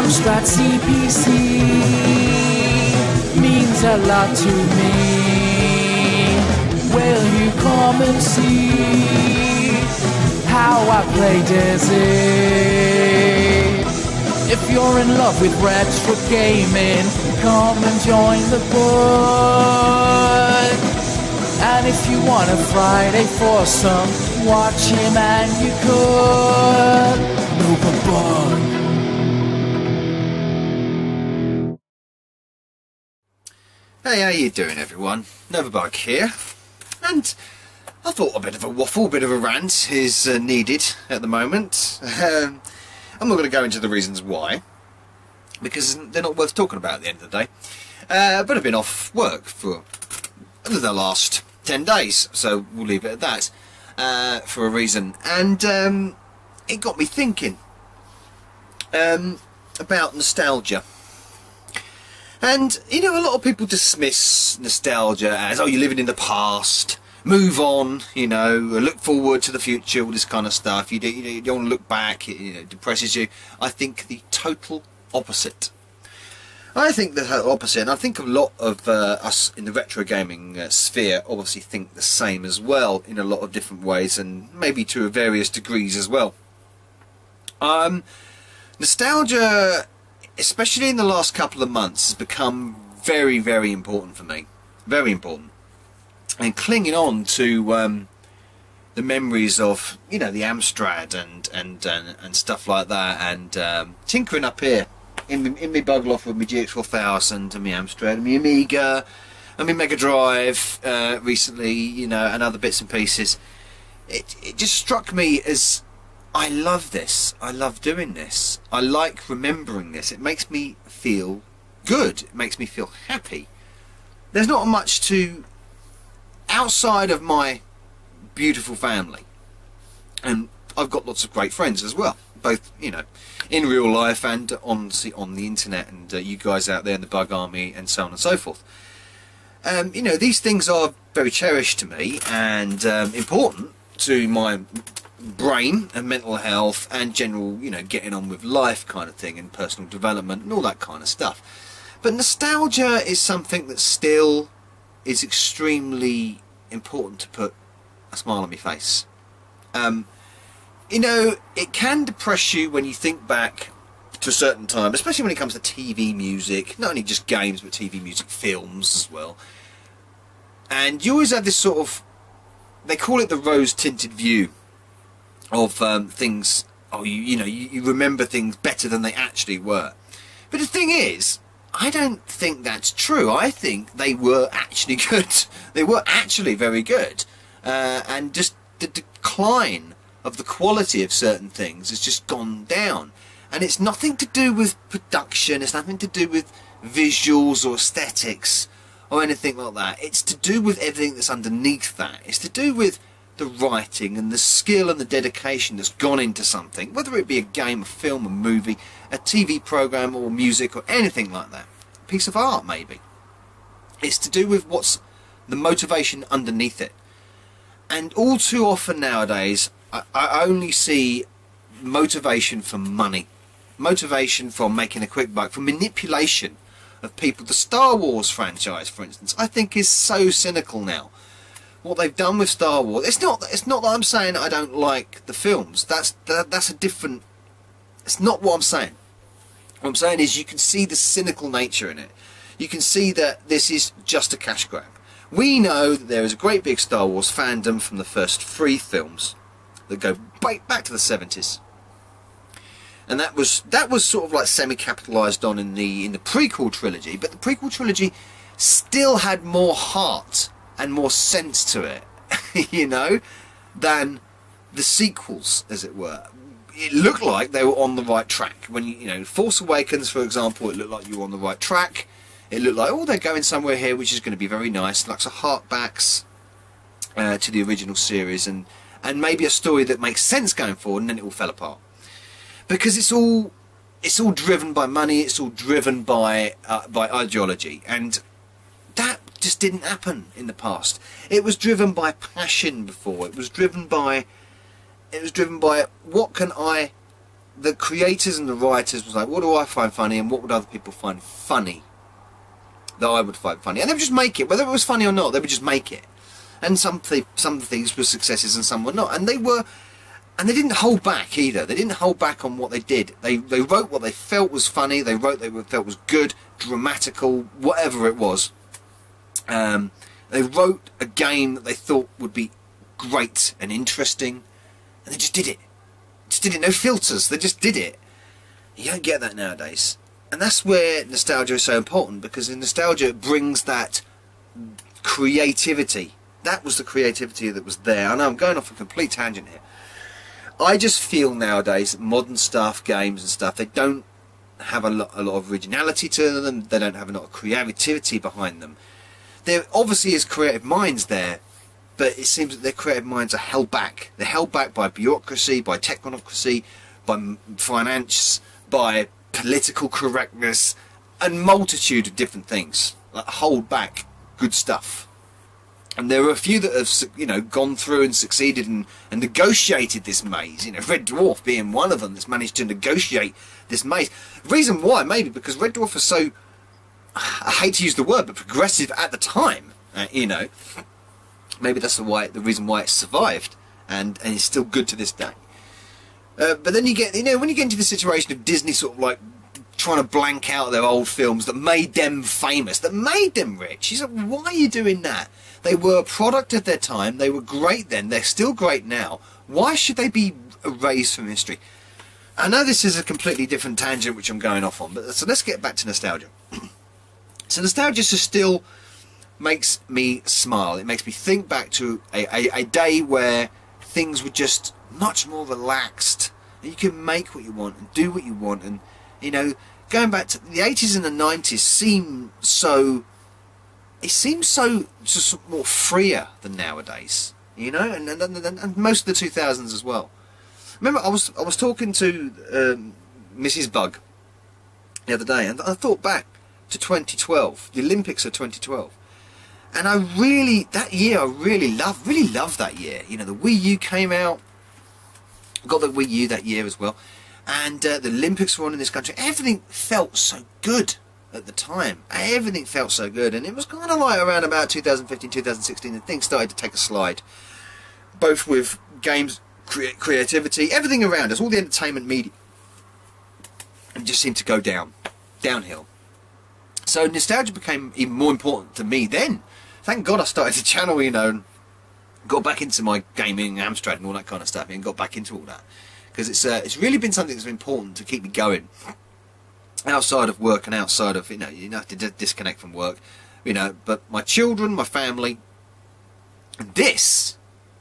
Amstrad CPC means a lot to me. Will you come and see how I play Desi? If you're in love with retro gaming, come and join the book. And if you want a Friday foursome, watch him and you could. Novabug. Hey, how you doing everyone? Novabug here, and I thought a bit of a waffle, a bit of a rant is needed at the moment. I'm not going to go into the reasons why, because they're not worth talking about at the end of the day. But I've been off work for the last 10 days, so we'll leave it at that for a reason. And it got me thinking about nostalgia. And, you know, a lot of people dismiss nostalgia as, oh, you're living in the past, move on, you know, look forward to the future, all this kind of stuff. You don't want to look back, it depresses you. I think the total opposite. I think the total opposite, and I think a lot of us in the retro gaming sphere obviously think the same as well in a lot of different ways, and maybe to various degrees as well. Nostalgia, especially in the last couple of months, has become very, very important for me. Very important. And clinging on to the memories of, you know, the Amstrad and stuff like that, and tinkering up here in my bug loft with my GX4000 and my Amstrad and my Amiga and my Mega Drive recently, you know, and other bits and pieces. It just struck me as, I love this. I love doing this. I like remembering this. It makes me feel good. It makes me feel happy. There's not much to, outside of my beautiful family, and I've got lots of great friends as well, both, you know, in real life and on the internet, and you guys out there in the bug army and so on and so forth. You know, these things are very cherished to me and important to my brain and mental health and general, you know, getting on with life kind of thing, and personal development and all that kind of stuff. But nostalgia is something that still is extremely important to put a smile on my face. You know, it can depress you when you think back to a certain time, especially when it comes to TV music, not only just games but TV music, films as well. And you always have this sort of, they call it the rose-tinted view of things. Oh, you know, you remember things better than they actually were. But the thing is, I don't think that's true. I think they were actually good. They were actually very good. And just the decline of the quality of certain things has just gone down. And it's nothing to do with production, it's nothing to do with visuals or aesthetics or anything like that. It's to do with everything that's underneath that. It's to do with the writing and the skill and the dedication that's gone into something, whether it be a game, a film, a movie, a TV program or music or anything like that. A piece of art maybe. It's to do with what's the motivation underneath it. And all too often nowadays I only see motivation for money, motivation for making a quick buck, for manipulation of people. The Star Wars franchise, for instance, I think is so cynical now. What they've done with Star Wars, it's not that I'm saying I don't like the films. That's a different. It's not what I'm saying. What I'm saying is you can see the cynical nature in it. You can see that this is just a cash grab. We know that there is a great big Star Wars fandom from the first 3 films that go back to the 70s, and that was sort of like semi-capitalised on in the prequel trilogy. But the prequel trilogy still had more heart and more sense to it, you know, than the sequels, as it were. It looked like they were on the right track. When you know, Force Awakens, for example, it looked like you were on the right track. It looked like, oh, they're going somewhere here which is going to be very nice, like some harkbacks to the original series, and maybe a story that makes sense going forward, and then it all fell apart. Because it's all driven by money, it's all driven by ideology, and that just didn't happen in the past. It was driven by passion before. It was driven by what can I the creators and the writers was like, what do I find funny and what would other people find funny that I would find funny? And they would just make it, whether it was funny or not, they would just make it. And some things were successes and some were not. And they didn't hold back either. They didn't hold back on what they did. They wrote what they felt was funny. They wrote they felt was good, dramatical, whatever it was. They wrote a game that they thought would be great and interesting, and they just did it. Just did it, no filters. They just did it. You don't get that nowadays, and that's where nostalgia is so important, because in nostalgia it brings that creativity. That was the creativity that was there. I know I'm going off a complete tangent here. I just feel nowadays modern stuff, games and stuff, they don't have a lot of originality to them. They don't have a lot of creativity behind them. There obviously is creative minds there, but it seems that their creative minds are held back. They're held back by bureaucracy, by technocracy, by finance, by political correctness, and multitude of different things that hold back good stuff. And there are a few that have, you know, gone through and succeeded and negotiated this maze. You know, Red Dwarf being one of them that's managed to negotiate this maze. The reason why, maybe because Red Dwarf was so, I hate to use the word, but progressive at the time. You know, maybe that's the reason why it survived and is still good to this day. But then you get, you know, when you get into the situation of Disney sort of like trying to blank out their old films that made them famous, that made them rich. He's like, why are you doing that? They were a product of their time. They were great then. They're still great now. Why should they be erased from history? I know this is a completely different tangent which I'm going off on, but so let's get back to nostalgia. So nostalgia just still makes me smile. It makes me think back to a day where things were just much more relaxed. And you can make what you want and do what you want, and you know, going back to the 80s and the 90s seem so, it seems so just more freer than nowadays, you know, and most of the 2000s as well. Remember, I was talking to Mrs. Bug the other day, and I thought back to 2012, the Olympics of 2012, and I really loved that year. You know, the Wii U came out, got the Wii U that year as well. And the Olympics were on in this country. Everything felt so good at the time. Everything felt so good. And it was kind of like around about 2015, 2016 that things started to take a slide. Both with games, creativity, everything around us, all the entertainment media. And just seemed to go downhill. So nostalgia became even more important to me then. Thank God I started the channel, you know, and got back into my gaming, Amstrad and all that kind of stuff, and got back into all that. Because it's really been something that's been important to keep me going outside of work and outside of, you have to disconnect from work, you know, but my children, my family, and this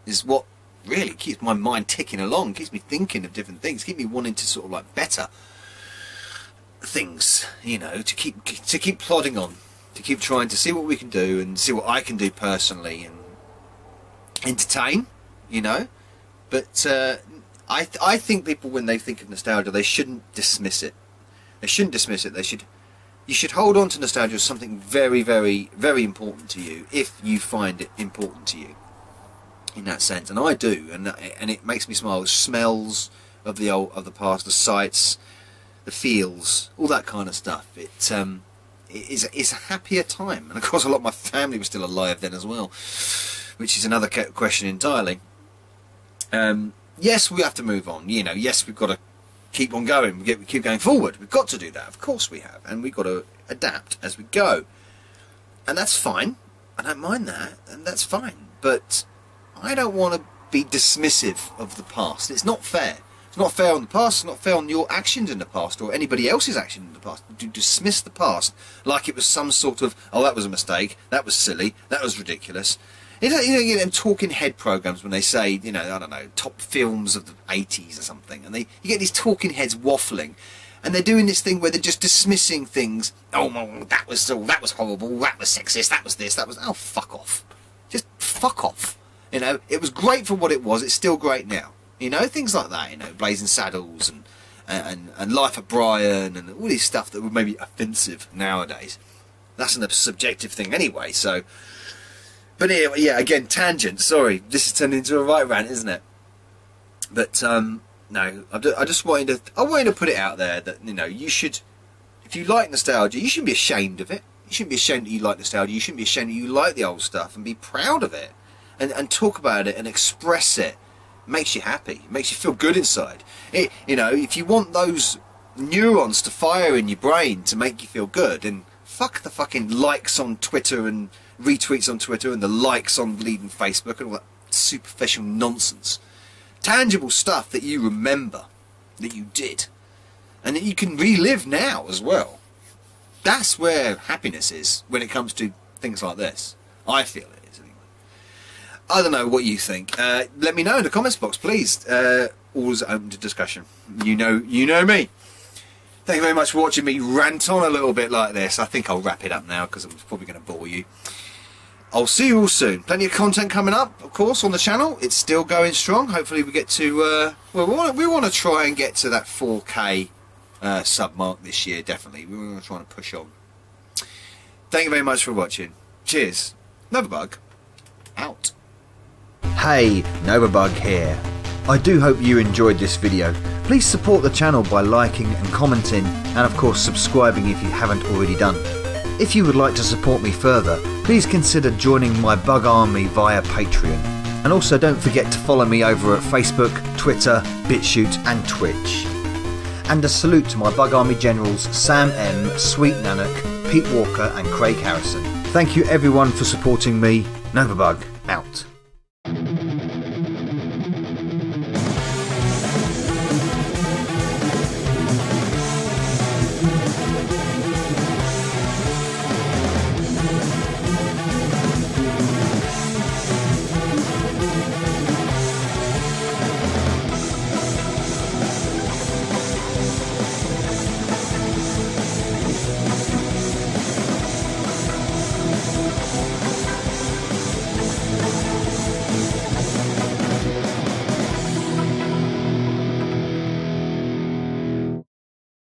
is what really keeps my mind ticking along, keeps me thinking of different things, keep me wanting to sort of like better things, you know, to keep plodding on, to keep trying to see what we can do and see what I can do personally and entertain, you know, but I think people, when they think of nostalgia, they shouldn't dismiss it. They shouldn't dismiss it. You should hold on to nostalgia as something very, very, very important to you, if you find it important to you, in that sense. And I do, and it makes me smile. The smells of the past, the sights, the feels, all that kind of stuff. It's a happier time, and of course, a lot of my family was still alive then as well, which is another question entirely. Yes, we have to move on, you know, yes, we've got to keep on going, we keep going forward, we've got to do that, of course we have, and we've got to adapt as we go, and that's fine, I don't mind that, and that's fine, but I don't want to be dismissive of the past. It's not fair. It's not fair on the past, it's not fair on your actions in the past, or anybody else's actions in the past, to dismiss the past like it was some sort of, oh, that was a mistake, that was silly, that was ridiculous. You know, them talking head programs when they say, you know, I don't know, top films of the 80s or something, and you get these talking heads waffling, and they're doing this thing where they're just dismissing things. Oh, that was horrible, that was sexist, that was this, that was, oh, fuck off. Just fuck off. You know, it was great for what it was, it's still great now. You know, things like that, you know, Blazing Saddles and Life of Brian and all this stuff that would maybe offensive nowadays. That's a subjective thing anyway, so. But yeah, again, tangent, sorry, this has turned into a right rant, isn't it? But no, I just wanted to put it out there that, you know, you should, if you like nostalgia, you shouldn't be ashamed of it. You shouldn't be ashamed that you like nostalgia. You shouldn't be ashamed that you like the old stuff, and be proud of it, and talk about it and express it. It makes you happy. It makes you feel good inside. You know, if you want those neurons to fire in your brain to make you feel good, and fuck the fucking likes on Twitter and retweets on Twitter and the likes on bleeding Facebook and all that superficial nonsense. Tangible stuff that you remember, that you did, and that you can relive now as well. That's where happiness is when it comes to things like this. I feel it is, anyway. I don't know what you think. Let me know in the comments box, please. Always open to discussion. You know me. Thank you very much for watching me rant on a little bit like this. I think I'll wrap it up now because I'm probably going to bore you. I'll see you all soon. Plenty of content coming up, of course, on the channel. It's still going strong. Hopefully we get to, well, we want to try and get to that 4K sub mark this year, definitely. We want to try and push on. Thank you very much for watching. Cheers. Novabug out. Hey, Novabug here. I do hope you enjoyed this video. Please support the channel by liking and commenting, and of course subscribing if you haven't already done. If you would like to support me further, please consider joining my bug army via Patreon. And also don't forget to follow me over at Facebook, Twitter, BitChute and Twitch. And a salute to my bug army generals Sam M, Sweet Nanak, Pete Walker and Craig Harrison. Thank you everyone for supporting me. Novabug.